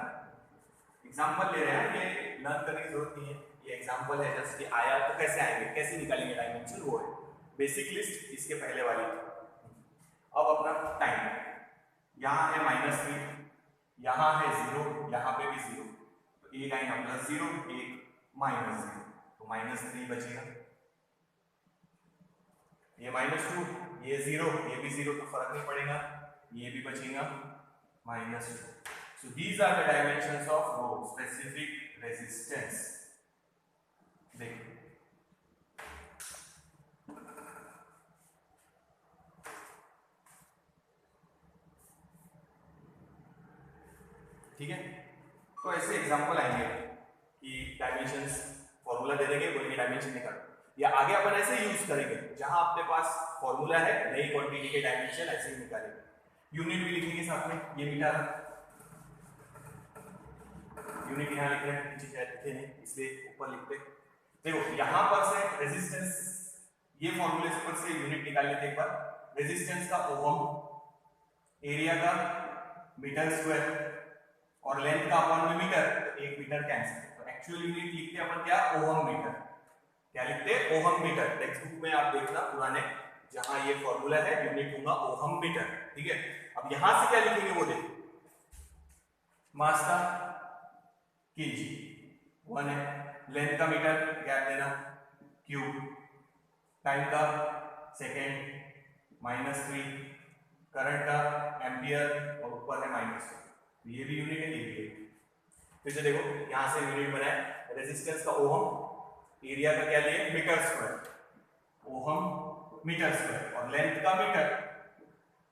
S1: एग्जांपल ले रहे हैं, ये लर्न करने की जरूरत नहीं है, ये एग्जांपल है जस्ट कि आया तो कैसे आएंगे, कैसे निकालेंगे डायमेंशन, वो है बेसिक लिस्ट इसके पहले वाली। अब अपना टाइम, यहाँ है -3, यहाँ है 0, यहाँ पे भी 0, तो एक आएगा +0, एक -0, तो -3 बचेगा, ये -2, ये 0, ये भी 0 तो फर्क नहीं पड़ेगा, ये भी बचेगा -2। So these are the dimensions of rho, specific resistance। देखो ठीक है, तो ऐसे एग्जांपल आएंगे कि डायमेंशंस फॉर्मूला दे देंगे, बोलेंगे डायमेंशन निकालो, या आगे अपन ऐसे यूज करेंगे जहां अपने पास फॉर्मूला है, नई क्वांटिटी के डायमेंशन ऐसे ही निकालेंगे, यूनिट भी लिखेंगे साथ में, ये मीटर यूनिट यहाँ लिख रहे हैं, नीचे शायद लिखे नहीं इसलिए ऊपर लिखते। देखो यहां पर से रेजिस्टेंस, ये फॉर्मूले से पर से यूनिट निकाल लेते एक बार, रेजिस्टेंस का ओम, एरिया का मीटर स्क्वायर और लेंथ का अपॉन में मीटर, तो 1 मीटर कैंसिल, तो एक्चुअल यूनिट लिखते अपन क्या, ओहम मीटर, क्या लिखते हैं, ओहम मीटर। टेक्स्ट बुक में आप देखना पुराने, जहां ये फॉर्मूला है यूनिट होगा ओहम मीटर। ठीक है, अब यहां से क्या लिखेंगे वो देखो, मास का केजी 1 है, लेंथ का मीटर गैप देना क्यूब, टाइम का सेकेंड -3, करंट का एम्पियर और ऊपर है -2, ये भी यूनिट है, ये भी है। फिर से देखो यहां से यूनिट बनाए, रेजिस्टेंस का ओहम, एरिया का क्या लिए metre square, ohm metre square और लेंथ का मीटर,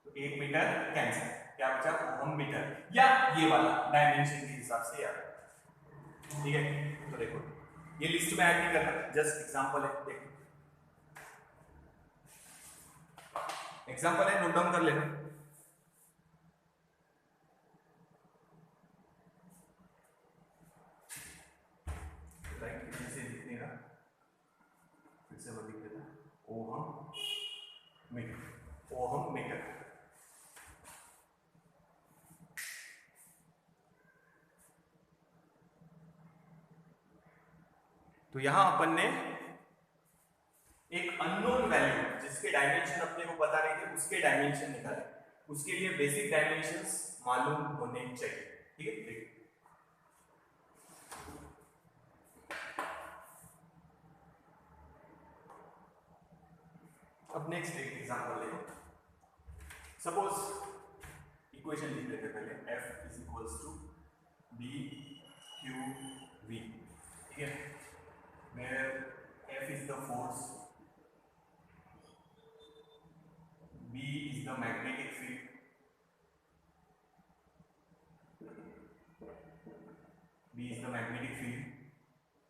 S1: तो 1 मीटर कैंसिल, क्या बचा ओहम मीटर, या ये वाला डायमेंशन के हिसाब से याद। ठीक है, तो देखो ये लिस्ट में ऐड नहीं करना, जस्ट एग्जांपल है, देखो एग्जांपल है, नोट डाउन कर लेना। फिर से वो लिख देना, ओहम मीटर, ओहम मीटर। तो यहां अपन ने एक अननोन वैल्यू जिसके डायमेंशन अपने को पता नहीं थे उसके डायमेंशन निकाले, उसके लिए बेसिक डायमेंशंस मालूम होने चाहिए। ठीक है, देखिए अब नेक्स्ट एक एग्जांपल ले, सपोज इक्वेशन लिख लेते पहले, F = B Q V। ठीक है, where F is the force, B is the magnetic field, B is the magnetic field,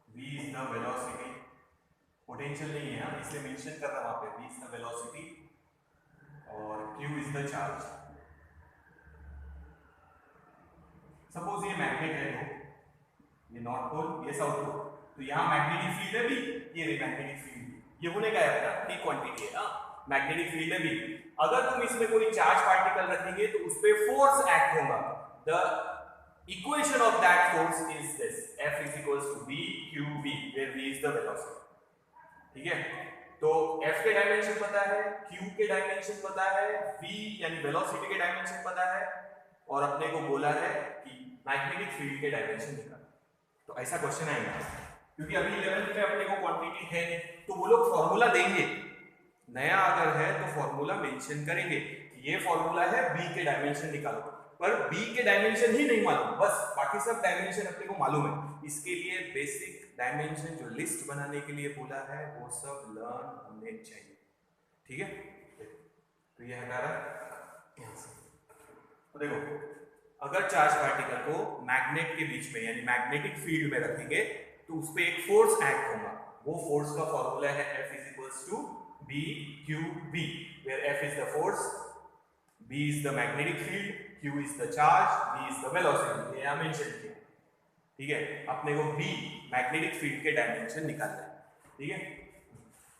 S1: V is the velocity, potential नहीं है हम इसलिए मेंशन कर रहा हूं वहां पे, V is the velocity और Q is the charge। Suppose ये मैग्नेट है, तो ये नॉर्थ पोल, ये साउथ पोल, तो यहाँ मैग्नेटिक फील्ड है भी, ये री मैग्नेटिक फील्ड, ये होने का है अपना एक क्वांटिटी है ना, मैग्नेटिक फील्ड है भी। अगर तुम इसमें कोई चार्ज पार्टिकल रखेंगे तो उस पे फोर्स एक्ट होगा, the equation of that force is this, F = B Q V, where V is the velocity। ठीक है, तो F के डायमेंशन पता है, Q के डायमेंशन पता है, V यानी वेलोसिटी के डायमेंशन पता है, और अपने को बोला है कि मैग्नेटिक फील्ड के डायमेंशन निकाल। तो ऐसा क्वेश्चन आएगा, क्योंकि अभी 11th में अपने को क्वांटिटी है नहीं, तो वो लोग फॉर्मूला देंगे, नया अगर है तो फॉर्मूला मेंशन करेंगे, ये फॉर्मूला है B के डायमेंशन निकालो, पर B के डायमेंशन ही नहीं मालूम, बस बाकी सब डायमेंशन अपने को मालूम है। इसके लिए बेसिक डायमेंशन जो लिस्ट बनाने के लिए बोला है वो सब लर्न होने चाहिए, ठीक है। तो ये हमारा यहाँ से, तो देखो अगर चार्ज पार्टिकल को मैग्नेट के बीच में यानी मैग्नेटिक फील्ड में रखेंगे तो उस पर एक फोर्स एक्ट होगा, वो फोर्स का फॉर्मूला है F is equals to B Q B, where F is the force, B is the magnetic field, Q is the charge, B is the velocity, ये यहाँ मेंशन किया, ठीक है। अपने को B मैग्नेटिक फील्ड के डायमेंशन निकालना है, ठीक है।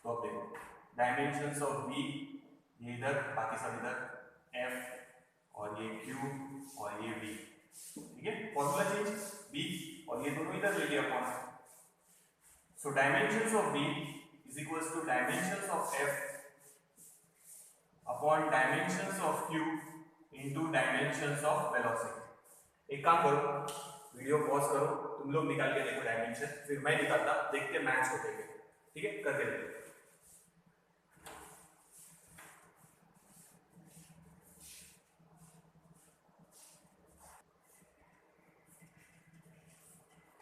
S1: तो अब देखो डायमेंशंस ऑफ B, ये इधर, बाकी सब इधर, F और ये Q और ये B, ठीक है। फॉर्मूला चेंज, B और ये दोनों इधर ले लिया upon, so dimensions of B is equals to dimensions of F upon dimensions of Q into dimensions of velocity। एक काम करो, वीडियो पॉज करो, तुम लोग निकाल के देखो डायमेंशन, फिर मैं निकालता, देखते मैच होते हैं, ठीक है, करके देखो।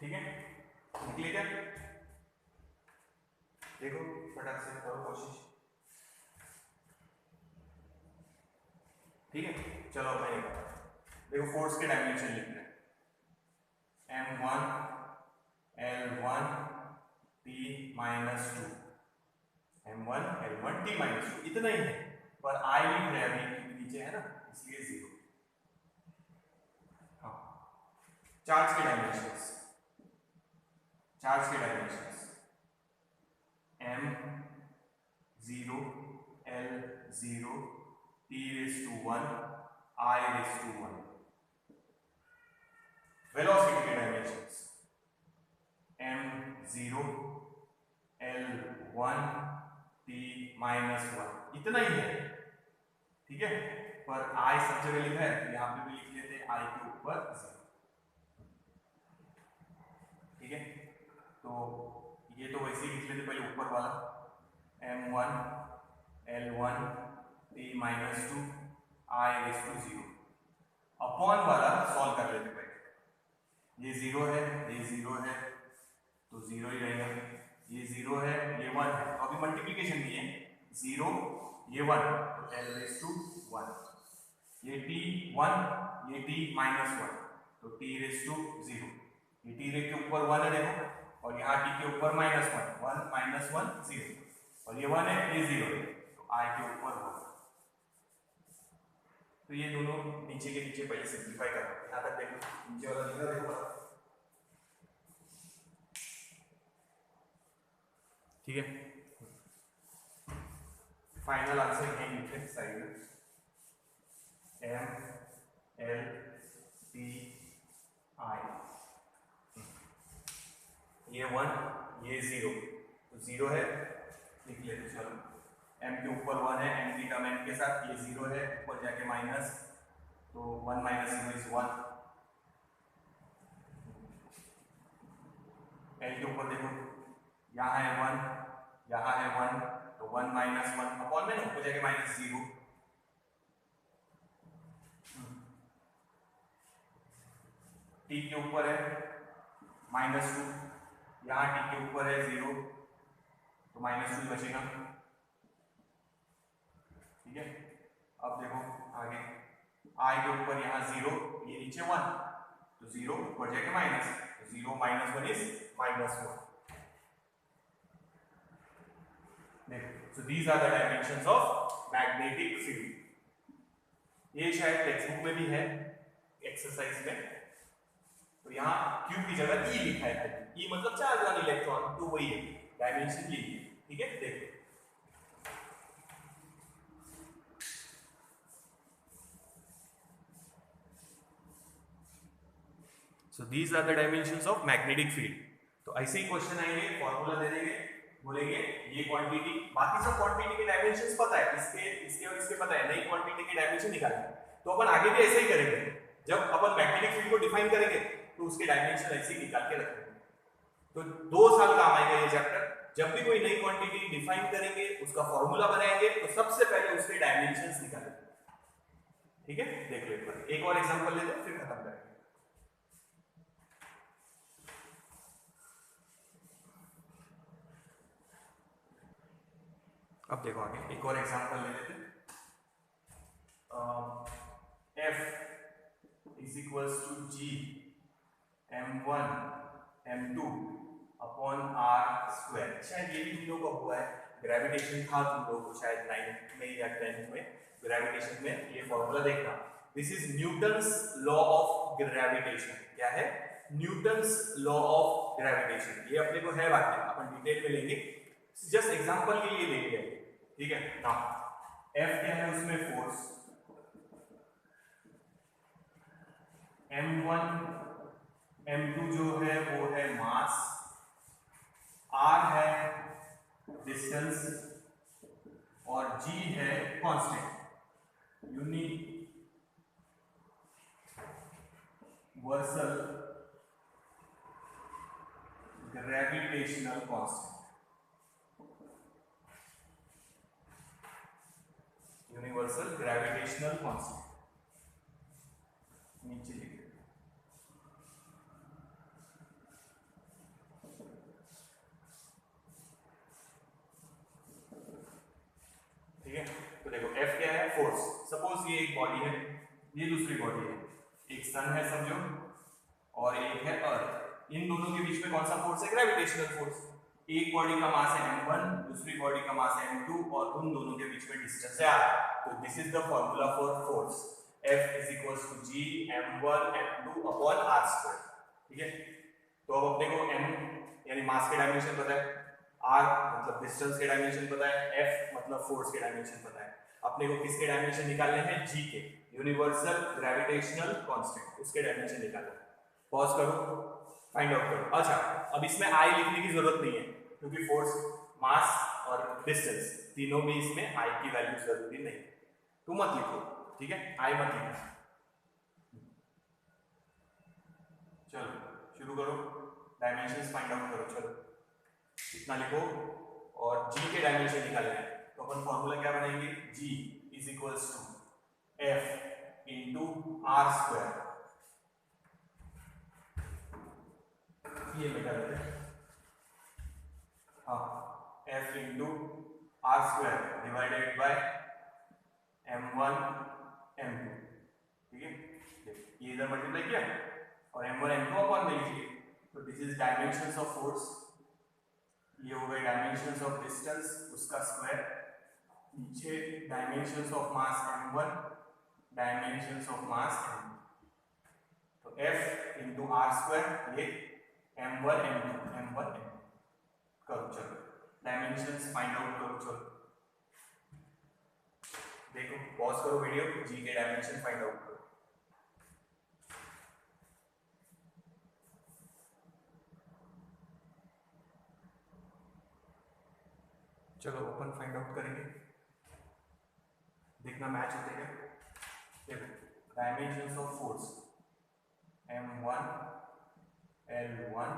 S1: ठीक है, निकली क्या? देखो फटाक से करो कोशिश, ठीक है। चलो मैं देखो फोर्स के डायमेंशन लिख रहे हैं, M1 L1 T minus 2, M1 L1 T minus 2, इतना ही है, पर I लिख रहे हैं अभी, नीचे है ना इसलिए 0। हाँ, चार्ज के डायमेंशंस, चार्ज के dimensions M0 L0 T raised to 1 I raised to 1। Velocity के dimensions M0 L1 T minus 1, इतना ही है, ठीक है। पर I सब जगह लिखा है, यहाँ पे भी लिख लेते हैं I के ऊपर 0, ठीक है। तो ये तो वैसे ही लिख लेते पहले ऊपर वाला, M1 L1 T minus 2 I raise to 0, upon वाला सॉल्व कर लेते पहले, ये 0 है, ये 0 है, तो 0 ही रहेगा, ये 0 है, ये 1 है, तो अभी मल्टीप्लिकेशन नहीं है, 0 ये 1, तो L रेज़ टू 1, ये T 1, ये T माइनस 1, तो T रेज़ टू 0, ये T रे के ऊपर 1 है देखो, और यहाँ T के ऊपर माइनस 1, 1 माइनस 1 0, और ये 1 है, ये 0 है, तो I के ऊपर 1। तो ये दोनों नीचे के नीचे पहले सिंप्लीफाई करो, यहाँ तक देखो, नीचे वाला लिखा देखो, ठीक है। फाइनल आंसर ये लिखे साइड में, M L T I, ये 1 ये 0, तो 0 है, लिख लेते चलो, M के ऊपर 1 है, M की टर्म M के साथ, ये 0 है, ऊपर जाके माइनस, तो 1 माइनस 0 इज 1, L के ऊपर देखो, यहाँ है 1, यहाँ है 1, तो 1 माइनस 1 अपॉन में ना ऊपर जाके माइनस 0, T के ऊपर है माइनस 2, यहाँ T के ऊपर है 0, तो माइनस 2 बचेगा, ठीक है। अब देखो आगे, I के ऊपर यहाँ 0, ये नीचे 1, तो 0 ऊपर जाके माइनस, तो 0 माइनस 1 इज माइनस 1। देखो, so these are the dimensions of magnetic field। ये शायद टेक्स्ट बुक में भी है एक्सरसाइज में, तो यहाँ Q की जगह E लिखा है, E मतलब चार्ज वाला इलेक्ट्रॉन, तो वही है, डायमेंशन ये है, ठीक है। देखो so these are the dimensions of magnetic field। तो ऐसे ही क्वेश्चन आएंगे, फॉर्मूला दे देंगे, बोलेंगे ये क्वांटिटी, बाकी सब क्वांटिटी के डायमेंशंस पता है, इसके और इसके पता है, नई क्वांटिटी के डायमेंशन निकालने, तो अपन आगे भी ऐसे ही करेंगे। जब अपन मैग्नेटिक फील्ड को डिफाइन करेंगे तो उसके डायमेंशन ऐसे ही निकाल के रखेंगे। तो 2 साल काम आएगा ये चैप्टर। जब भी कोई नई क्वांटिटी डिफाइन करेंगे, उसका फॉर्मूला बनाएंगे, तो सबसे पहले उसके डायमेंशंस निकालेंगे। ठीक है, देख लो एक बार, एक और एग्जांपल लेते हैं फिर खत्म करेंगे। अब देखो आगे एक और एग्जांपल ले लेते हैं। F is equals to G M1 M2 upon R square. शायद ये भी तुम लोगों को हुआ है, ग्रेविटेशन था तुम लोगों को शायद 9th में या 10th में, ग्रेविटेशन में ये फॉर्मूला देखना। This is Newton's law of gravitation. क्या है? Newton's law of gravitation. ये अपने को है वाक्य, अपन डिटेल में लेंगे, जस्ट एग्जांपल के लिए लेंगे। ठीक है ना, F क्या है उसमें? फोर्स। M1 M2 जो है वो है मास, R है डिस्टेंस और G है constant, universal gravitational constant. Universal gravitational constant नीचे लिखिए। ठीक है, तो देखो F क्या है? फोर्स। सपोज ये एक बॉडी है, ये दूसरी बॉडी है, एक सन है समझो और एक है अर्थ। इन दोनों के बीच में कौन सा फोर्स है? Gravitational force. एक बॉडी का मास है m1, दूसरी बॉडी का मास है m2 और उन दोनों के बीच में डिस्टेंस है r। तो this is the formula for force. F is equals to G m1 m2 upon r square. ठीक है, तो अब अपने को m यानी मास के डायमेंशन पता है, r मतलब डिस्टेंस के डायमेंशन पता है, F मतलब फोर्स के डायमेंशन पता है। अपने को किसके डायमेंशन निकालने हैं? G के, यूनिवर्सल ग्रेविटेशनल कांस्टेंट, उसके डायमेंशन निकालना है। पॉज करो, फाइंड आउट करो। अच्छा, अब इसमें I लिखने की जरूरत नहीं है क्योंकि फोर्स, मास और डिस्टेंस तीनों में इसमें I की वैल्यू जरूरी नहीं, तू मत लिखो। ठीक है, I मत लिखो। चलो शुरू करो, डायमेंशंस फाइंड आउट करो। चलो इतना लिखो और G के डायमेंशन निकालना है। तो अपन फॉर्मूला क्या बनाएंगे? G is equals to F into R square. ये बेटा है हाँ, F into R square divided by M1 M2। ठीक है, ये इधर मल्टीप्लाई किया और M1 M2 अपॉन में लिखिए। तो this is dimensions of force, ये हो गए डायमेंशंस ऑफ डिस्टेंस, उसका स्क्वायर, नीचे dimensions of mass m1, dimensions of mass m2। तो F इंटू R स्क्वायर, ये m1 m2 m1 m2 करो। चलो डायमेंशंस फाइंड आउट करो। चलो देखो, पॉज करो वीडियो, G के डायमेंशन फाइंड आउट करो। चलो ओपन फाइंड आउट करेंगे, देखना मैच होते क्या। देखो dimensions of force m1 L1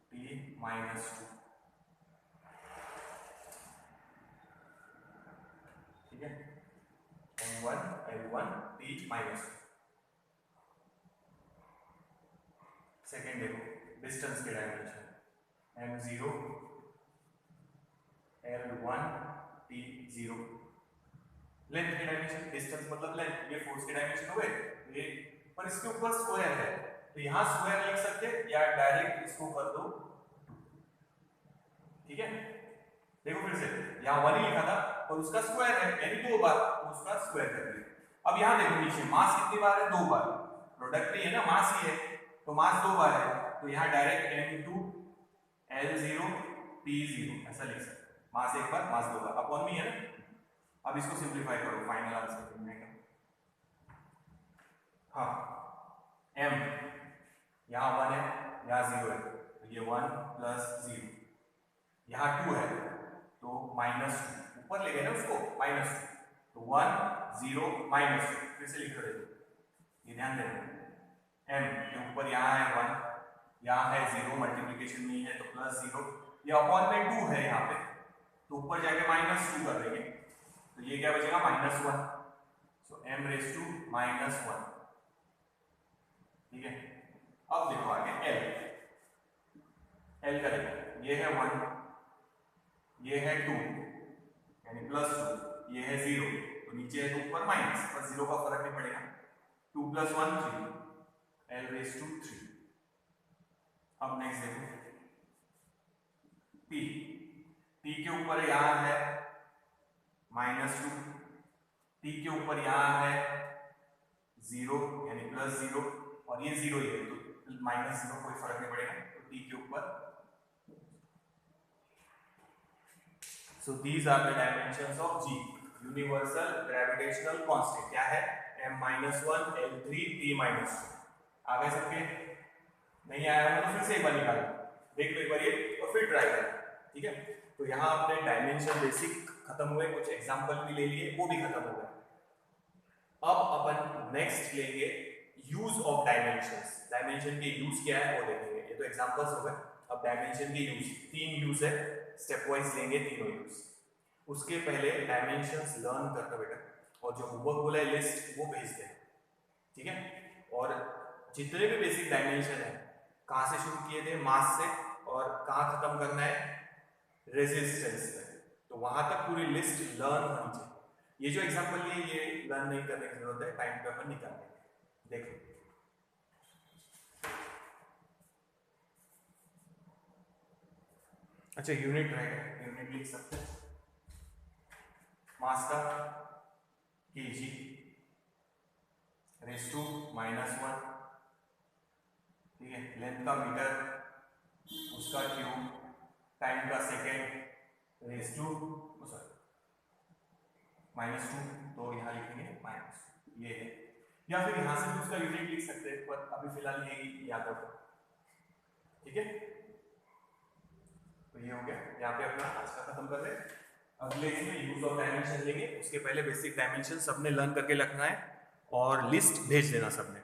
S1: T minus 2। ठीक है, m1 L1 T minus 2। Second देखो डिस्टेंस के dimension m0 L1 T0। Length के डायमेंशन, डिस्टेंस मतलब लेंथ, ये फोर्स के डायमेंशन हो गए ये, पर इसके ऊपर स्क्वायर है तो यहां स्क्वायर लिख सकते हैं या डायरेक्ट इसको कर दो। ठीक है, देखो फिर से यहां 1 ही लिखा था और उसका स्क्वायर है यानी 2 बार, उसका स्क्वायर कर दिया। अब यहां देखो नीचे मास कितनी बार है? 2 बार। प्रोडक्ट नहीं है ना, मास ही है, तो मास 2 बार है, तो यहां डायरेक्ट m2 L0 T0 ऐसा लिख सकते हैं। मास एक बार, मास 2 बार, अपॉन में है ना। अब इसको सिंपलीफाई करो, फाइनल आंसर करने का। हाँ, m यहाँ 1 है, यहाँ 0 है, तो ये 1 प्लस 0 यहाँ 2 है तो -2 ऊपर ले गए ना उसको, -2 तो 1 0 -2 फिर से लिख रहे हो, ये ध्यान देना। m के ऊपर यहाँ है 1, यहाँ है 0, मल्टीप्लिकेशन नहीं है तो +0, ये अपॉन में 2 है यहाँ पे तो ऊपर जाके -2 कर देंगे तो ये क्या बचेगा -1, सो m रेज टू -1, ठीक है। अब देखो आगे l करेंगे, ये है 1, ये है 2 यानी +2, ये है 0 तो नीचे है तो ऊपर माइनस, पर 0 का फर्क नहीं पड़ेगा, 2 + 1 3, l रेज टू 3। अब नेक्स्ट देखो t के ऊपर यहाँ है -2, t के ऊपर यहाँ है 0 यानी +0 और ये 0 ही है तो -0 कोई फर्क नहीं पड़ेगा तो t के ऊपर। So these are the dimensions of G, universal gravitational constant। क्या है? m-1 l3 t-2। आ गए सबके? नहीं आया हो तो फिर से एक बार निकालो, देख लो एक बार ये और फिर ट्राई करो, ठीक है। तो यहाँ अपने डायमेंशन बेसिक खत्म हुए, कुछ एग्जांपल भी ले लिए, वो भी खत्म हो गए। अब अपन नेक्स्ट लेंगे यूज ऑफ डायमेंशंस, डायमेंशन के यूज क्या है वो देखेंगे। ये तो एग्जांपल्स हो गए, अब डायमेंशन के यूज, 3 यूज है, स्टेप वाइज लेंगे तीनों यूज। उसके पहले डायमेंशंस लर्न करना बेटा, और जो होमवर्क बोला है लिस्ट वो भेज दे, ठीक है। और जितने भी बेसिक डायमेंशन है, कहाँ से शुरू किए थे? मास से, और कहाँ खत्म करना है? रेजिस्टेंस पे, तो वहां तक पूरी लिस्ट लर्न होनी चाहिए। ये जो एग्जांपल लिए ये लर्न नहीं करने की जरूरत है, टाइम पे अपन निकाल देंगे। देखो अच्छा यूनिट रहेगा, यूनिट लिख सकते हैं मास का kg रेज टू -1, ठीक है। लेंथ का मीटर, उसका क्यूब, टाइम का सेकेंड रेज टू सॉरी -2, तो यहाँ लिखेंगे माइनस, ये है। या फिर यहाँ से भी उसका यूनिट लिख सकते हैं, पर अभी फिलहाल यही याद रखो, ठीक है। तो ये हो गया, यहाँ पे अपना आज का खत्म कर रहे हैं। अगले इसमें यूज ऑफ डायमेंशन लेंगे, उसके पहले बेसिक डायमेंशन सबने लर्न करके रखना है और लिस्ट भेज देना सबने।